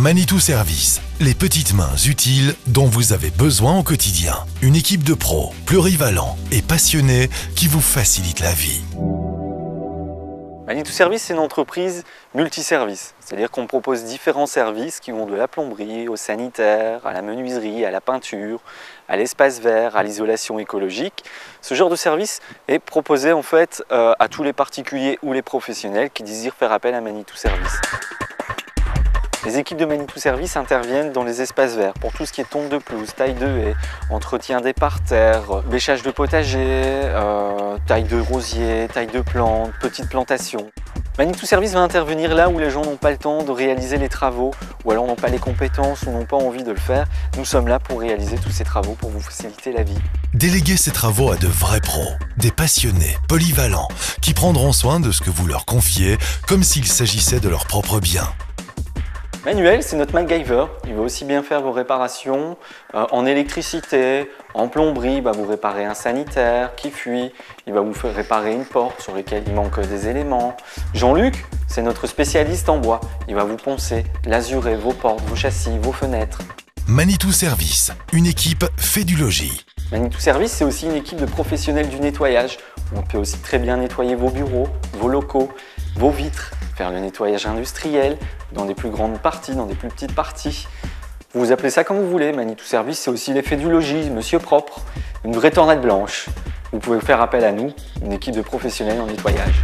Manitou Service, les petites mains utiles dont vous avez besoin au quotidien. Une équipe de pros, plurivalents et passionnés qui vous facilite la vie. Manitou Service, c'est une entreprise multiservice, c'est-à-dire qu'on propose différents services qui vont de la plomberie au sanitaire, à la menuiserie, à la peinture, à l'espace vert, à l'isolation écologique. Ce genre de service est proposé en fait à tous les particuliers ou les professionnels qui désirent faire appel à Manitou Service. Les équipes de Manitou Service interviennent dans les espaces verts pour tout ce qui est tonte de pelouse, taille de haies, entretien des parterres, bêchage de potager, taille de rosier, taille de plantes, petites plantations. Manitou Service va intervenir là où les gens n'ont pas le temps de réaliser les travaux ou alors n'ont pas les compétences ou n'ont pas envie de le faire. Nous sommes là pour réaliser tous ces travaux pour vous faciliter la vie. Déléguez ces travaux à de vrais pros, des passionnés, polyvalents, qui prendront soin de ce que vous leur confiez comme s'il s'agissait de leur propre bien. Manuel, c'est notre MacGyver. Il va aussi bien faire vos réparations en électricité, en plomberie, il va vous réparer un sanitaire qui fuit, il va vous faire réparer une porte sur laquelle il manque des éléments. Jean-Luc, c'est notre spécialiste en bois. Il va vous poncer, lazurer vos portes, vos châssis, vos fenêtres. Manitou Service, une équipe fait du logis. Manitou Service, c'est aussi une équipe de professionnels du nettoyage. On peut aussi très bien nettoyer vos bureaux, vos locaux, vos vitres, faire le nettoyage industriel dans des plus grandes parties, dans des plus petites parties. Vous appelez ça comme vous voulez. Manitou Service, c'est aussi l'effet du logis, monsieur propre, une vraie tornade blanche. Vous pouvez faire appel à nous, une équipe de professionnels en nettoyage.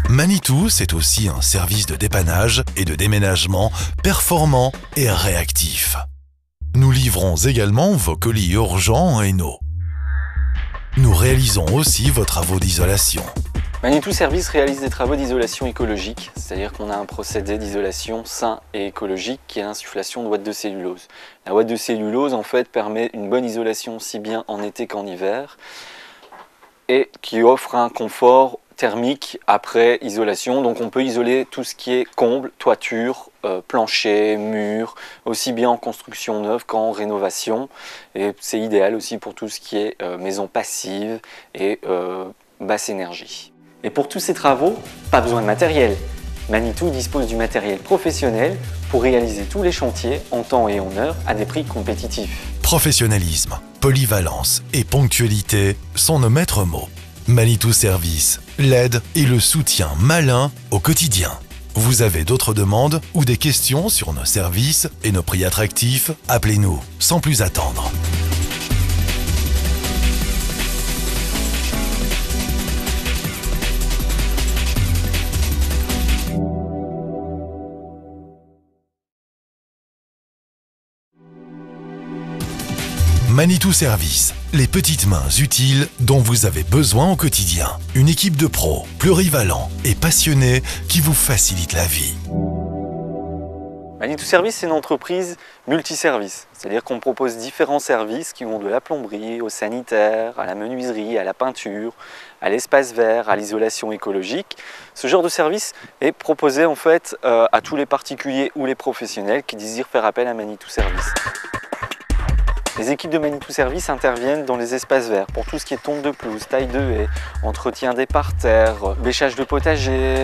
Manitou, c'est aussi un service de dépannage et de déménagement performant et réactif. Nous livrons également vos colis urgents en Hainaut. Nous réalisons aussi vos travaux d'isolation. Manitou Service réalise des travaux d'isolation écologique, c'est-à-dire qu'on a un procédé d'isolation sain et écologique qui est l'insufflation de ouate de cellulose. La ouate de cellulose en fait permet une bonne isolation aussi bien en été qu'en hiver et qui offre un confort thermique après isolation. Donc on peut isoler tout ce qui est comble, toiture, plancher, mur, aussi bien en construction neuve qu'en rénovation. Et c'est idéal aussi pour tout ce qui est maison passive et basse énergie. Et pour tous ces travaux, pas besoin de matériel. Manitou dispose du matériel professionnel pour réaliser tous les chantiers en temps et en heure à des prix compétitifs. Professionnalisme, polyvalence et ponctualité sont nos maîtres mots. Manitou Service, l'aide et le soutien malin au quotidien. Vous avez d'autres demandes ou des questions sur nos services et nos prix attractifs? Appelez-nous sans plus attendre. Manitou Service, les petites mains utiles dont vous avez besoin au quotidien. Une équipe de pros, plurivalents et passionnés qui vous facilite la vie. Manitou Service, c'est une entreprise multiservice, c'est-à-dire qu'on propose différents services qui vont de la plomberie au sanitaire, à la menuiserie, à la peinture, à l'espace vert, à l'isolation écologique. Ce genre de service est proposé en fait à tous les particuliers ou les professionnels qui désirent faire appel à Manitou Service. Les équipes de Manitou Service interviennent dans les espaces verts pour tout ce qui est tonte de pelouse, taille de haies, entretien des parterres, bêchage de potager,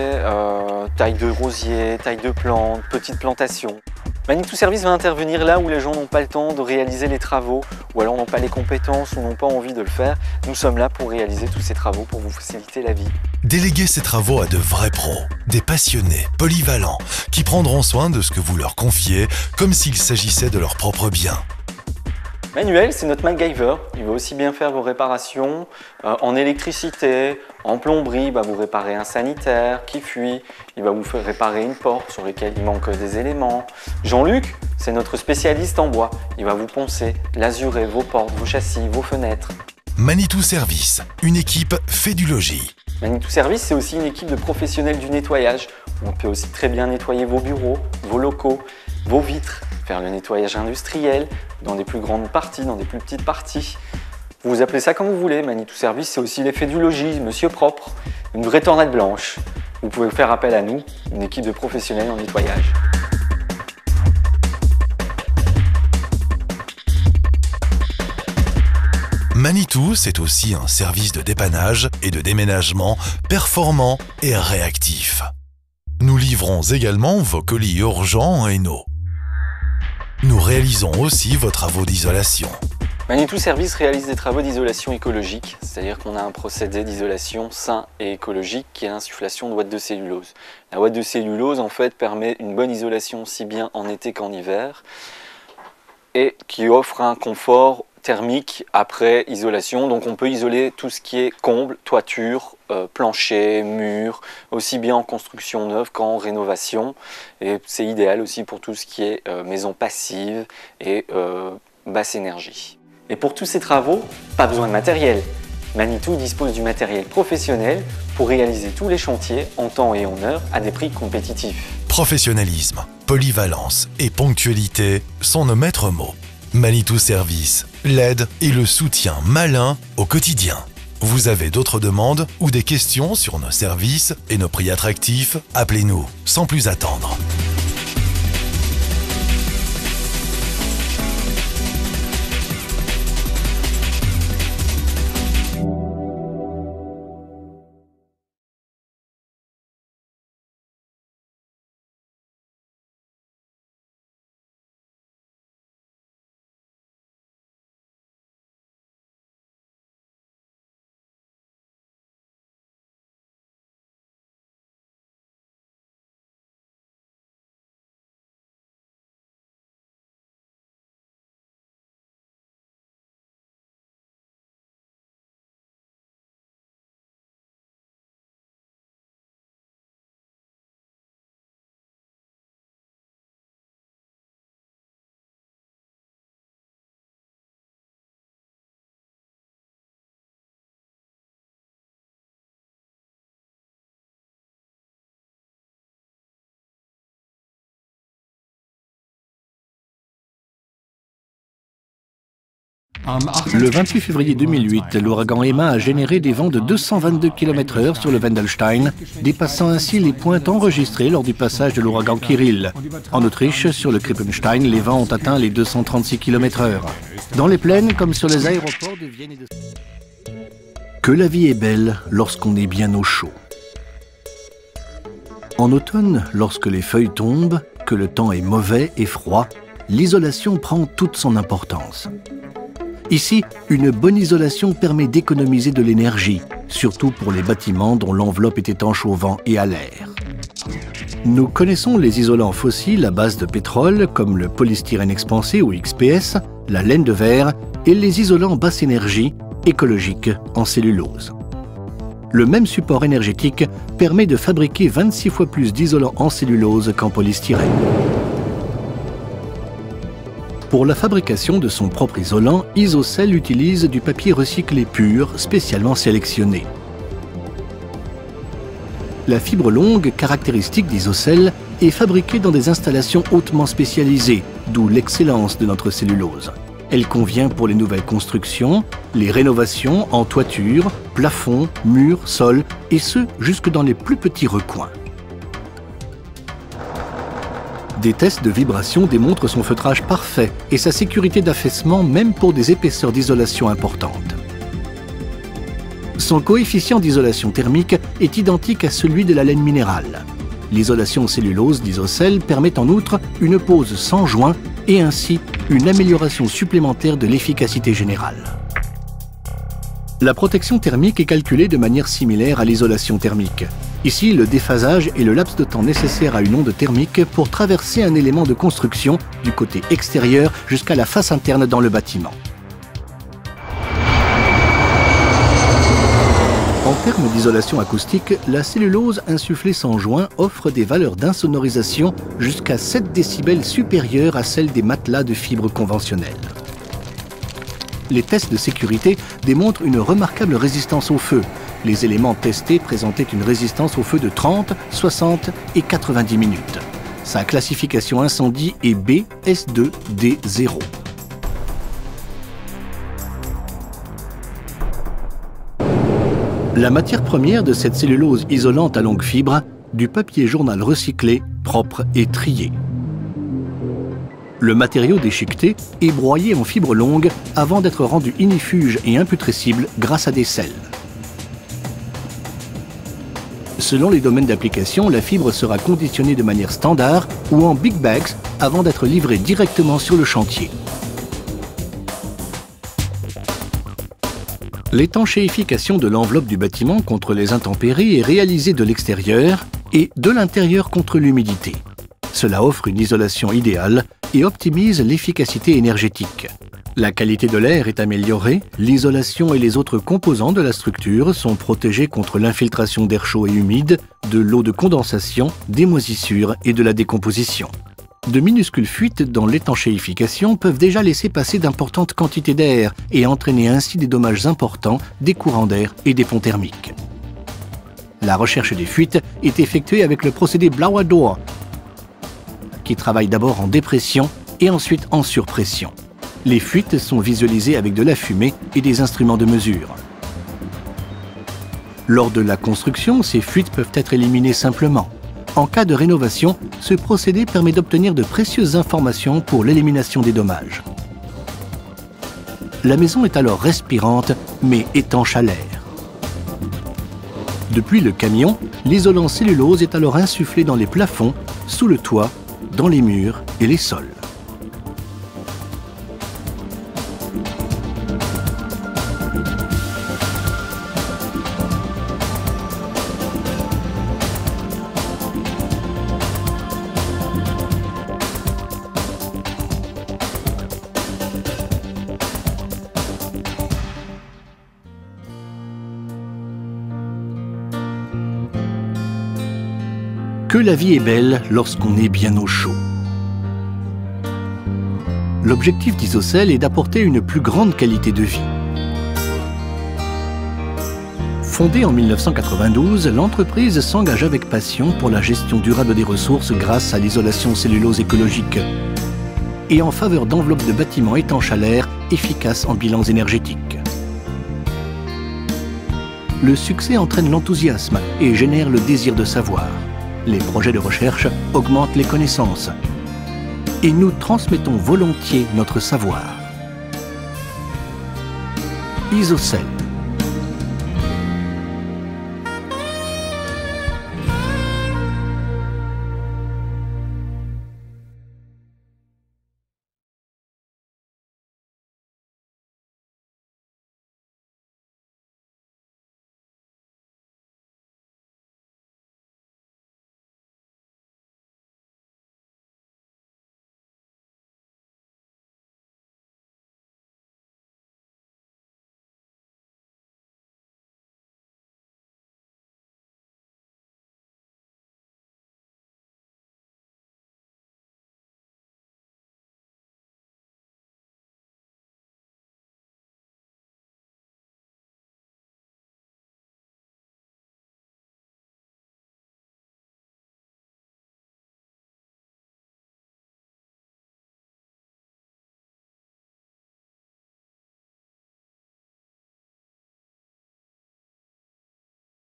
taille de rosier, taille de plantes, petites plantations. Manitou Service va intervenir là où les gens n'ont pas le temps de réaliser les travaux ou alors n'ont pas les compétences ou n'ont pas envie de le faire. Nous sommes là pour réaliser tous ces travaux pour vous faciliter la vie. Déléguez ces travaux à de vrais pros, des passionnés, polyvalents, qui prendront soin de ce que vous leur confiez comme s'il s'agissait de leur propre bien. Manuel, c'est notre MacGyver. Il va aussi bien faire vos réparations en électricité, en plomberie, il va vous réparer un sanitaire qui fuit, il va vous faire réparer une porte sur laquelle il manque des éléments. Jean-Luc, c'est notre spécialiste en bois. Il va vous poncer, lazurer vos portes, vos châssis, vos fenêtres. Manitou Service, une équipe fait du logis. Manitou Service, c'est aussi une équipe de professionnels du nettoyage. On peut aussi très bien nettoyer vos bureaux, vos locaux, vos vitres, faire le nettoyage industriel dans des plus grandes parties, dans des plus petites parties. Vous appelez ça comme vous voulez. Manitou Service, c'est aussi l'effet du logis, monsieur propre, une vraie tornade blanche. Vous pouvez faire appel à nous, une équipe de professionnels en nettoyage. Manitou, c'est aussi un service de dépannage et de déménagement performant et réactif. Nous livrons également vos colis urgents en Hainaut. Nous réalisons aussi vos travaux d'isolation. Manitou Service réalise des travaux d'isolation écologique, c'est-à-dire qu'on a un procédé d'isolation sain et écologique qui est l'insufflation de ouate de cellulose. La ouate de cellulose en fait permet une bonne isolation aussi bien en été qu'en hiver et qui offre un confort thermique après isolation. Donc on peut isoler tout ce qui est comble, toiture, plancher, mur, aussi bien en construction neuve qu'en rénovation. Et c'est idéal aussi pour tout ce qui est maison passive et basse énergie. Et pour tous ces travaux, pas besoin de matériel. Manitou dispose du matériel professionnel pour réaliser tous les chantiers en temps et en heure à des prix compétitifs. Professionnalisme, polyvalence et ponctualité sont nos maîtres mots. Manitou Service, l'aide et le soutien malin au quotidien. Vous avez d'autres demandes ou des questions sur nos services et nos prix attractifs? Appelez-nous sans plus attendre. Le 28 février 2008, l'ouragan Emma a généré des vents de 222 km/h sur le Wendelstein, dépassant ainsi les pointes enregistrées lors du passage de l'ouragan Kirill. En Autriche, sur le Krippenstein, les vents ont atteint les 236 km/h. Dans les plaines, comme sur les aéroports de Vienne et de... Que la vie est belle lorsqu'on est bien au chaud. En automne, lorsque les feuilles tombent, que le temps est mauvais et froid, l'isolation prend toute son importance. Ici, une bonne isolation permet d'économiser de l'énergie, surtout pour les bâtiments dont l'enveloppe est étanche au vent et à l'air. Nous connaissons les isolants fossiles à base de pétrole, comme le polystyrène expansé ou XPS, la laine de verre et les isolants basse énergie, écologiques en cellulose. Le même support énergétique permet de fabriquer 26 fois plus d'isolants en cellulose qu'en polystyrène. Pour la fabrication de son propre isolant, Isocell utilise du papier recyclé pur, spécialement sélectionné. La fibre longue, caractéristique d'Isocell, est fabriquée dans des installations hautement spécialisées, d'où l'excellence de notre cellulose. Elle convient pour les nouvelles constructions, les rénovations en toiture, plafond, murs, sol, et ce, jusque dans les plus petits recoins. Des tests de vibration démontrent son feutrage parfait et sa sécurité d'affaissement même pour des épaisseurs d'isolation importantes. Son coefficient d'isolation thermique est identique à celui de la laine minérale. L'isolation cellulose d'Isocell permet en outre une pose sans joint et ainsi une amélioration supplémentaire de l'efficacité générale. La protection thermique est calculée de manière similaire à l'isolation thermique. Ici, le déphasage est le laps de temps nécessaire à une onde thermique pour traverser un élément de construction du côté extérieur jusqu'à la face interne dans le bâtiment. En termes d'isolation acoustique, la cellulose insufflée sans joint offre des valeurs d'insonorisation jusqu'à 7 décibels supérieures à celles des matelas de fibres conventionnels. Les tests de sécurité démontrent une remarquable résistance au feu. Les éléments testés présentaient une résistance au feu de 30, 60 et 90 minutes. Sa classification incendie est BS2D0. La matière première de cette cellulose isolante à longue fibre, du papier journal recyclé, propre et trié. Le matériau déchiqueté est broyé en fibres longues avant d'être rendu inifuge et imputrescible grâce à des sels. Selon les domaines d'application, la fibre sera conditionnée de manière standard ou en big bags avant d'être livrée directement sur le chantier. L'étanchéification de l'enveloppe du bâtiment contre les intempéries est réalisée de l'extérieur et de l'intérieur contre l'humidité. Cela offre une isolation idéale et optimise l'efficacité énergétique. La qualité de l'air est améliorée, l'isolation et les autres composants de la structure sont protégés contre l'infiltration d'air chaud et humide, de l'eau de condensation, des moisissures et de la décomposition. De minuscules fuites dans l'étanchéification peuvent déjà laisser passer d'importantes quantités d'air et entraîner ainsi des dommages importants des courants d'air et des ponts thermiques. La recherche des fuites est effectuée avec le procédé Blauer-Door, qui travaille d'abord en dépression et ensuite en surpression. Les fuites sont visualisées avec de la fumée et des instruments de mesure. Lors de la construction, ces fuites peuvent être éliminées simplement. En cas de rénovation, ce procédé permet d'obtenir de précieuses informations pour l'élimination des dommages. La maison est alors respirante, mais étanche à l'air. Depuis le camion, l'isolant cellulose est alors insufflé dans les plafonds, sous le toit, dans les murs et les sols. Que la vie est belle lorsqu'on est bien au chaud. L'objectif d'Isocell est d'apporter une plus grande qualité de vie. Fondée en 1992, l'entreprise s'engage avec passion pour la gestion durable des ressources grâce à l'isolation cellulose écologique et en faveur d'enveloppes de bâtiments étanches à l'air efficaces en bilans énergétiques. Le succès entraîne l'enthousiasme et génère le désir de savoir. Les projets de recherche augmentent les connaissances et nous transmettons volontiers notre savoir. Isocell.